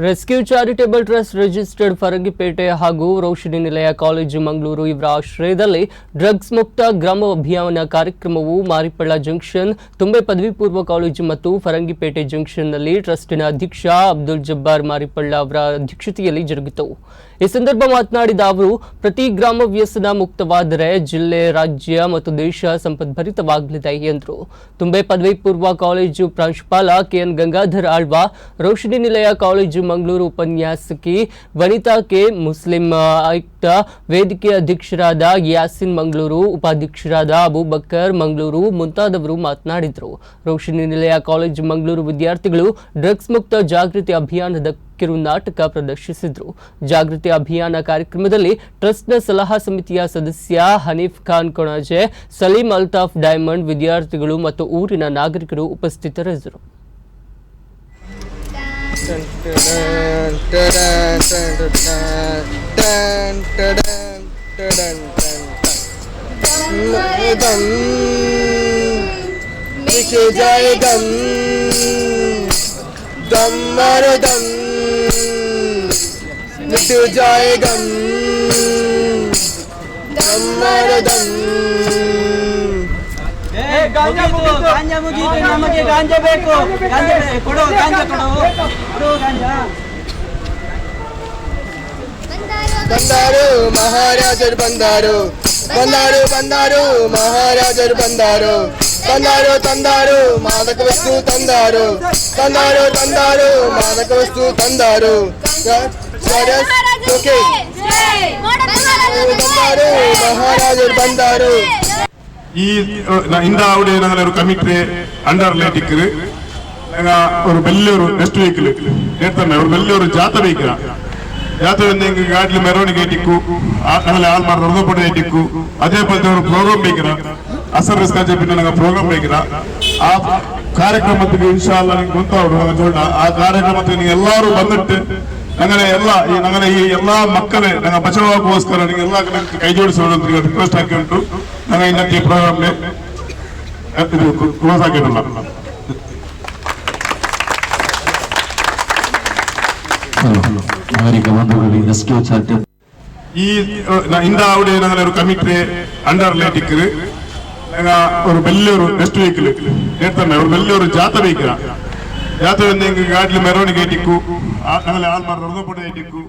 Rescue charitable trust registered Farangipete ಹಾಗೂ ರೋಶಿನಿ ನಿಲಯ college Mangaluru ಇವರ ಆಶ್ರಯದಲ್ಲಿ ಡ್ರಗ್ಸ್ ಮುಕ್ತ ಗ್ರಾಮ ಅಭಿಯಾನ ಕಾರ್ಯಕ್ರಮವು ಮಾರಿಪಳ್ಳ ಜಂಕ್ಷನ್ ತುಂಬೆ ಪದವಿ ಪೂರ್ವ ಕಾಲೇಜು ಮತ್ತು ಫರಂಗಿಪೇಟೆ ಜಂಕ್ಷನ್ನಲ್ಲಿ ಟ್ರಸ್ಟಿನ ಅಧ್ಯಕ್ಷ ಅಬ್ದುಲ್ ಜಬ್ಬಾರ್ ಮಾರಿಪಳ್ಳ ಅವರ ಅಧ್ಯಕ್ಷತೆಯಲ್ಲಿ ಜರುಗಿತು. ಈ ಸಂದರ್ಭ ಮಾತನಾಡಿದ ಅವರು, ಪ್ರತಿ ಗ್ರಾಮ ವ್ಯಸನ ಮುಕ್ತವಾದರೆ ಜಿಲ್ಲೆ, ರಾಜ್ಯ ಮತ್ತು ದೇಶ ಸಂಪದ್ಭರಿತವಾಗಲಿದೆ ಎಂದರು. ತುಂಬೆ ಪದವಿ ಪೂರ್ವ ಕಾಲೇಜು ಪ್ರಾಂಶುಪಾಲ ಕೆಎನ್ ಗಂಗಾಧರ್ ಆಳ್ವ, ರೋಶಿನಿ ನಿಲಯ ಕಾಲೇಜು ಮಂಗಳೂರು ಉಪನ್ಯಾಸಕಿ ವನಿತಾ ಕೆ, ಮುಸ್ಲಿಂ ಆಯುಕ್ತ ವೇದಿಕೆ ಅಧ್ಯಕ್ಷರಾದ ಯಾಸಿನ್ ಮಂಗಳೂರು, ಉಪಾಧ್ಯಕ್ಷರಾದ ಅಬೂಬಕರ್ ಮಂಗಳೂರು ಮುಂತಾದವರು ಮಾತನಾಡಿದರು. ರೋಶಿನಿ ನಿಲಯ ಕಾಲೇಜು ಮಂಗಳೂರು ವಿದ್ಯಾರ್ಥಿಗಳು ಡ್ರಗ್ಸ್ ಮುಕ್ತ ಜಾಗೃತಿ ಅಭಿಯಾನದ ಕಿರು ನಾಟಕ ಪ್ರದರ್ಶಿಸಿದರು. ಜಾಗೃತಿ ಅಭಿಯಾನ ಕಾರ್ಯಕ್ರಮದಲ್ಲಿ ಟ್ರಸ್ಟ್ನ ಸಲಹಾ ಸಮಿತಿಯ ಸದಸ್ಯ ಹನೀಫ್ ಖಾನ್ ಕೊಣಾಜೆ, ಸಲೀಂ ಅಲ್ತಾಫ್ ಡೈಮಂಡ್, ವಿದ್ಯಾರ್ಥಿಗಳು ಮತ್ತು ಊರಿನ ನಾಗರಿಕರು ಉಪಸ್ಥಿತರಿದ್ದರು. ಗಾಂಜಾ ಮುಗೀತು, ನಮಗೆ ಗಾಂಜಾ ಬೇಕು, ಕೊಡು ಗಾಂಜಾ, ಕೊಡು ಗಾಂಜಾ. ಬಂದಾರು ಮಹಾರಾಜರು ಬಂದಾರು, ಬಂದಾರು ಮಹಾರಾಜರು ಬಂದಾರು, ತಂದಾರು ಮಾದಕ ವಸ್ತು ತಂದಾರು ಮಾದಕ ವಸ್ತು ತಂದಾರು. മഹാരാജർ ബന്ദാരു ഈ ഇന്ത അവിടെ ഞങ്ങൾ ഒരു കമ്മിറ്റി അണ്ടറിലേക്ക് ഒരു വലിയൊരു നെക്സ്റ്റ് വീക്കിൽ നേരത്തെ ഒരു വലിയൊരു ജാഥ വയ്ക്കുക. ജാഥ വന്നെങ്കിൽ ಗಾಡಿಲಿ ಮೆರವಣಿಗೆ ಇಟ್ಟಿಕ್ಕು, ಆಮೇಲೆ ಆಲ್ಮಾರ್ ಹೊರಗೋಪಡೆ ಇಟ್ಟಿಕ್ಕು, ಅದೇ ಪದ್ಧತಿ ഒരു ಪ್ರೋಗ್ರಾಮ್ ಬೇಕಿರ ಅಸರ್ ರಿಸ್ಕ್ చెప్పిన ನಂಗೆ ಪ್ರೋಗ್ರಾಮ್ ಬೇಕಿರ. ಆ ಕಾರ್ಯಕ್ರಮಕ್ಕೆ ಇನ್ಶಾಅಲ್ಲಾ ನಿಮಗೆ ಗೊತ್ತಾಗೋದು. ಆ ಕಾರ್ಯಕ್ರಮಕ್ಕೆ ನೀವು ಎಲ್ಲರೂ ಬಂದಿಟ್ಟು ഞങ്ങളെ ഈ എല്ലാ മക്കളെ ഞങ്ങൾ ബച്ചാവാക്കോസ്കര നിങ്ങൾ എല്ലാ കൈ ജോഡിಸೋಣ ರಿಕ್ವೆಸ್ಟ್ ಹಾಕಿ ಉಂಟು. ഞങ്ങൾ ഇന്നത്തെ പ്രോഗ്രാമിലെ ക്ലോസ് ആക്കിയിട്ടുള്ള ഈ ഇന്ത അവിടെ ഞങ്ങൾ ഒരു കമ്മിറ്റി അണ്ടറിലേക്ക് ഒരു വലിയൊരു നെക്സ്റ്റ് വീക്കിൽ നേരത്തെ ഒരു വലിയൊരു ജാഥ വയ്ക്കുക. ಜಾತ್ರೆ ಗಾಡಿಲಿ ಮೆರವಣಿಗೆ ಇಟ್ಟಿಕ್ಕು, ಆಮೇಲೆ ಆಲ್ಮಾರ್ ಹೊರಗೋಪಡೆ ಇಟ್ಟಿಕ್ಕು,